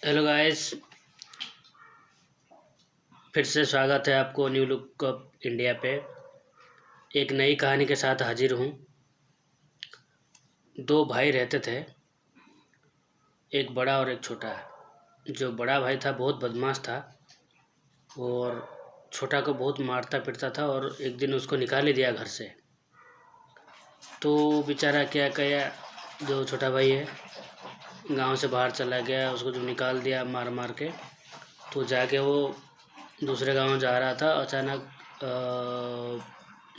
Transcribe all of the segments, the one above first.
Hello guys, फिर से स्वागत है आपको न्यू लुक ऑफ इंडिया पे। एक नई कहानी के साथ हाजिर हूँ। दो भाई रहते थे, एक बड़ा और एक छोटा। जो बड़ा भाई था बहुत बदमाश था और छोटा को बहुत मारता पीटता था और एक दिन उसको निकाल ही दिया घर से। तो बेचारा क्या किया, जो छोटा भाई है गांव से बाहर चला गया। उसको जो निकाल दिया मार मार के, तो जाके वो दूसरे गांव जा रहा था। अचानक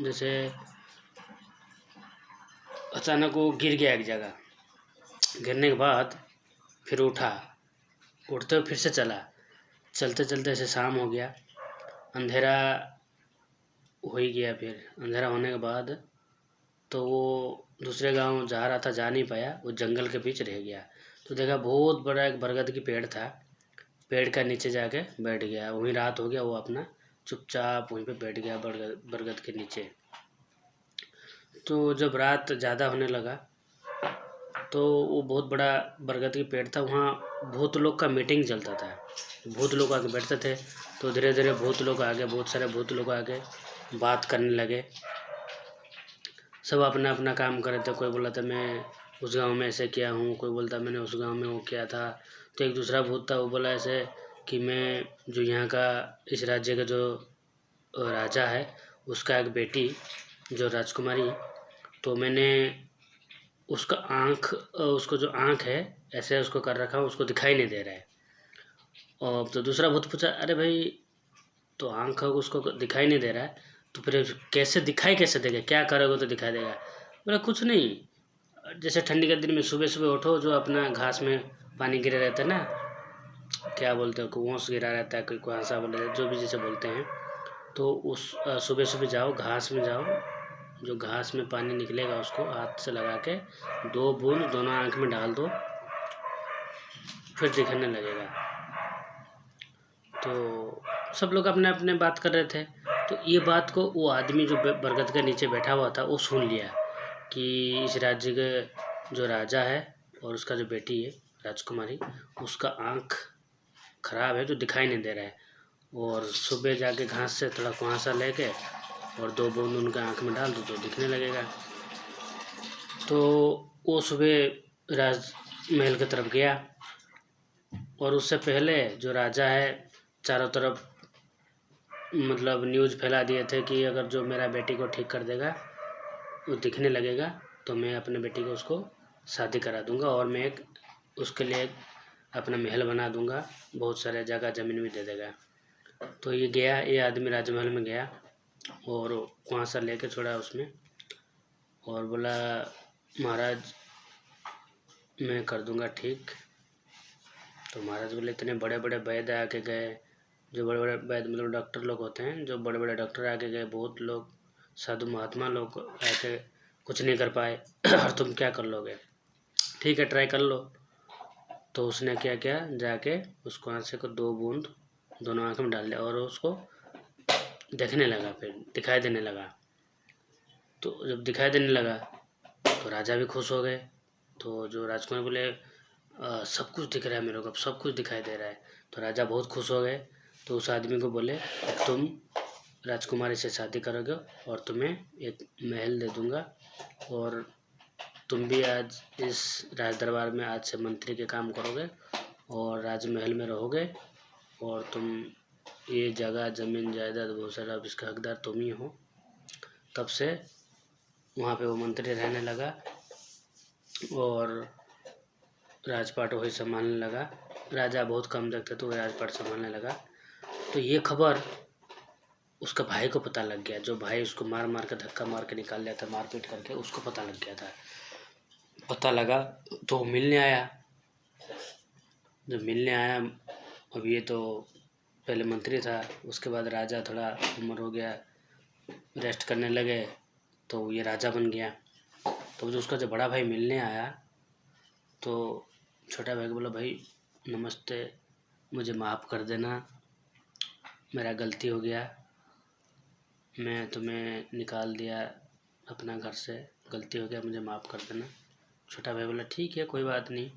जैसे अचानक वो गिर गया एक जगह। गिरने के बाद फिर उठा, उठते हुए फिर से चला। चलते चलते ऐसे शाम हो गया, अंधेरा हो ही गया। फिर अंधेरा होने के बाद तो वो दूसरे गांव जा रहा था, जा नहीं पाया, वो जंगल के बीच रह गया। तो देखा बहुत बड़ा एक बरगद की पेड़ था। पेड़ का नीचे जाके बैठ गया। वहीं रात हो गया, वो अपना चुपचाप वहीं पे बैठ गया बरगद के नीचे। तो जब रात ज़्यादा होने लगा तो वो बहुत बड़ा बरगद की पेड़ था, वहाँ भूत लोग का मीटिंग चलता था। भूत लोग आके बैठते थे। तो धीरे धीरे भूत लोग आगे, बहुत सारे भूत लोग आगे बात करने लगे। सब अपना अपना काम कर रहे थे। कोई बोला था मैं उस गांव में ऐसे किया हूँ, कोई बोलता मैंने उस गांव में वो किया था। तो एक दूसरा भूत था, वो बोला ऐसे कि मैं जो यहाँ का इस राज्य का जो राजा है उसका एक बेटी जो राजकुमारी, तो मैंने उसका उसको जो आँख है ऐसे उसको कर रखा, उसको दिखाई नहीं दे रहा है। और तो दूसरा भूत पूछा, अरे भाई तो आँख उसको दिखाई नहीं दे रहा है तो फिर कैसे देगा, क्या करोगे तो दिखाई देगा? बोला कुछ नहीं, जैसे ठंडी के दिन में सुबह सुबह उठो, जो अपना घास में पानी गिरे रहता है ना, क्या बोलते हैं, कुआंस गिरा रहता है, कोई कुआंसा बोले, जो भी जैसे बोलते हैं। तो उस सुबह सुबह जाओ, घास में जाओ, जो घास में पानी निकलेगा उसको हाथ से लगा के 2 बूंद दोनों आँख में डाल दो, फिर दिखने लगेगा। तो सब लोग अपने अपने बात कर रहे थे। तो ये बात को वो आदमी जो बरगद के नीचे बैठा हुआ था वो सुन लिया कि इस राज्य के जो राजा है और उसका जो बेटी है राजकुमारी, उसका आँख खराब है, जो दिखाई नहीं दे रहा है। और सुबह जाके घास से थोड़ा कुआंसा लेके और 2 बूंद उनके आँख में डाल दो तो दिखने लगेगा। तो वो सुबह राजमहल की तरफ गया और उससे पहले जो राजा है चारों तरफ मतलब न्यूज़ फैला दिए थे कि अगर जो मेरा बेटी को ठीक कर देगा, वो दिखने लगेगा, तो मैं अपने बेटी को उसको शादी करा दूंगा और मैं एक उसके लिए एक अपना महल बना दूंगा, बहुत सारे जगह ज़मीन भी दे देगा। तो ये गया, ये आदमी राजमहल में गया और वहाँ से लेके छोड़ा उसमें और बोला महाराज मैं कर दूंगा ठीक। तो महाराज बोले इतने बड़े बड़े वैद्य आके गए, जो बड़े बड़े वैद्य मतलब डॉक्टर लोग होते हैं, जो बड़े बड़े डॉक्टर आके गए, बहुत लोग साधु महात्मा लोग आके कुछ नहीं कर पाए और तुम क्या कर लोगे? ठीक है ट्राई कर लो। तो उसने क्या किया, जाके उसको आँख से को 2 बूंद दोनों आँख में डाल दिया और उसको देखने लगा, फिर दिखाई देने लगा। तो जब दिखाई देने लगा तो राजा भी खुश हो गए। तो जो राजकुमार बोले सब कुछ दिख रहा है मेरे को, अब सब कुछ दिखाई दे रहा है। तो राजा बहुत खुश हो गए। तो उस आदमी को बोले तुम राजकुमारी से शादी करोगे और तुम्हें एक महल दे दूंगा और तुम भी आज इस राज दरबार में आज से मंत्री के काम करोगे और राजमहल में रहोगे और तुम ये जगह ज़मीन जायदाद बहुत सारा, अब इसका हकदार तुम ही हो। तब से वहाँ पे वो मंत्री रहने लगा और राजपाट वही संभालने लगा। राजा बहुत कम देखते तो वही राजपाट संभालने लगा। तो ये खबर उसका भाई को पता लग गया, जो भाई उसको मार मार के धक्का मार के निकाल लिया था, मारपीट करके, उसको पता लग गया था। पता लगा तो वो मिलने आया। जब मिलने आया, अब ये तो पहले मंत्री था, उसके बाद राजा थोड़ा उम्र हो गया, रेस्ट करने लगे, तो ये राजा बन गया। तो जो उसका जो बड़ा भाई मिलने आया तो छोटा भाई को बोला भाई नमस्ते, मुझे माफ़ कर देना, मेरा गलती हो गया, मैं तुम्हें निकाल दिया अपना घर से, गलती हो गया, मुझे माफ़ कर देना। छोटा भाई बोला ठीक है कोई बात नहीं।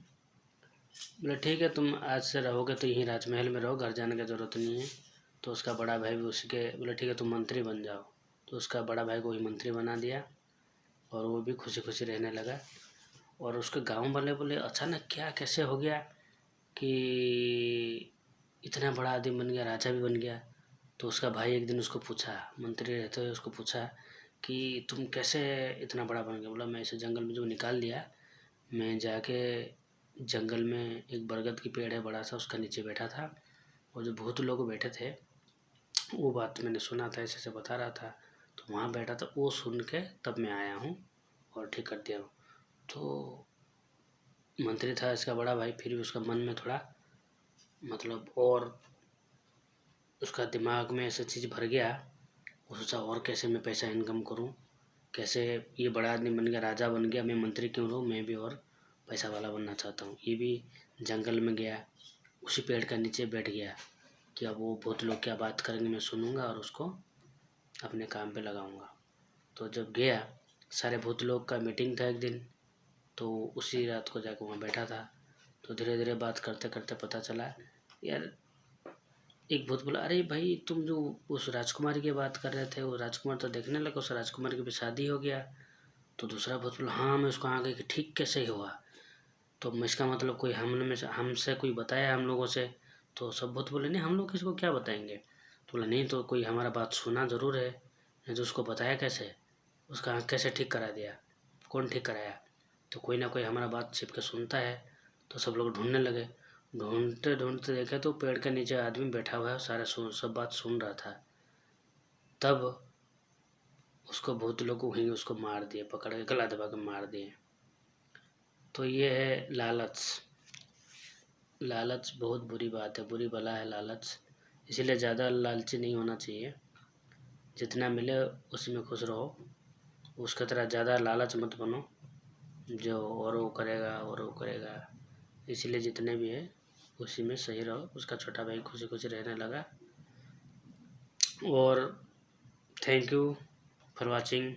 बोले ठीक है, तुम आज से रहोगे तो यहीं राजमहल में रहो, घर जाने की ज़रूरत नहीं है। तो उसका बड़ा भाई भी उसके बोले ठीक है तुम मंत्री बन जाओ। तो उसका बड़ा भाई को ही मंत्री बना दिया और वो भी खुशी खुशी रहने लगा। और उसके गांव वाले बोले अचानक क्या कैसे हो गया कि इतना बड़ा आदमी बन गया, राजा भी बन गया। तो उसका भाई एक दिन उसको पूछा, मंत्री रहते हुए उसको पूछा कि तुम कैसे इतना बड़ा बन गया। बोला मैं इसे जंगल में जो निकाल दिया, मैं जाके जंगल में एक बरगद की पेड़ है बड़ा सा, उसका नीचे बैठा था और जो भूत लोग बैठे थे वो बात मैंने सुना था, ऐसे बता रहा था। तो वहाँ बैठा था, वो सुन के तब मैं आया हूँ और ठीक कर दिया हूँ। तो मंत्री था इसका बड़ा भाई, फिर भी उसका मन में थोड़ा मतलब और उसका दिमाग में ऐसा चीज़ भर गया। वो सोचा और कैसे मैं पैसा इनकम करूँ, कैसे ये बड़ा आदमी बन गया, राजा बन गया, मैं मंत्री क्यों रहूँ, मैं भी और पैसा वाला बनना चाहता हूँ। ये भी जंगल में गया, उसी पेड़ का नीचे बैठ गया कि अब वो बहुत लोग क्या बात करेंगे मैं सुनूंगा और उसको अपने काम पे लगाऊंगा। तो जब गया, सारे भूत लोग का मीटिंग था एक दिन, तो उसी रात को जाकर वहाँ बैठा था। तो धीरे धीरे बात करते करते पता चला यार, एक भूत बोला अरे भाई तुम जो उस राजकुमारी की बात कर रहे थे, वो राजकुमार तो देखने लगा, उस राजकुमारी की भी शादी हो गया। तो दूसरा भूत बोला हाँ मैं उसको आगे कि ठीक कैसे हुआ। तो इसका मतलब कोई हमसे कोई बताया हम लोगों से। तो सब भूत बोले नहीं हम लोग किसी को क्या बताएंगे। तो बोला नहीं तो कोई हमारा बात सुना ज़रूर है, नहीं तो उसको बताया कैसे, उसका आँख कैसे ठीक करा दिया, कौन ठीक कराया। तो कोई ना कोई हमारा बात छिप के सुनता है। तो सब लोग ढूंढने लगे, ढूंढते ढूंढते देखे तो पेड़ के नीचे आदमी बैठा हुआ है, सारा सब बात सुन रहा था। तब उसको भूत लोग वहीं उसको मार दिए, पकड़ के गला दबा के मार दिए। तो ये है लालच। लालच बहुत बुरी बात है, बुरी बला है लालच। इसीलिए ज़्यादा लालची नहीं होना चाहिए, जितना मिले उसी में खुश रहो। उसकी तरह ज़्यादा लालच मत बनो जो और वो करेगा और वो करेगा। इसलिए जितने भी है उसी में सही रहो। उसका छोटा भाई खुशी खुशी रहने लगा। और थैंक यू फॉर वॉचिंग।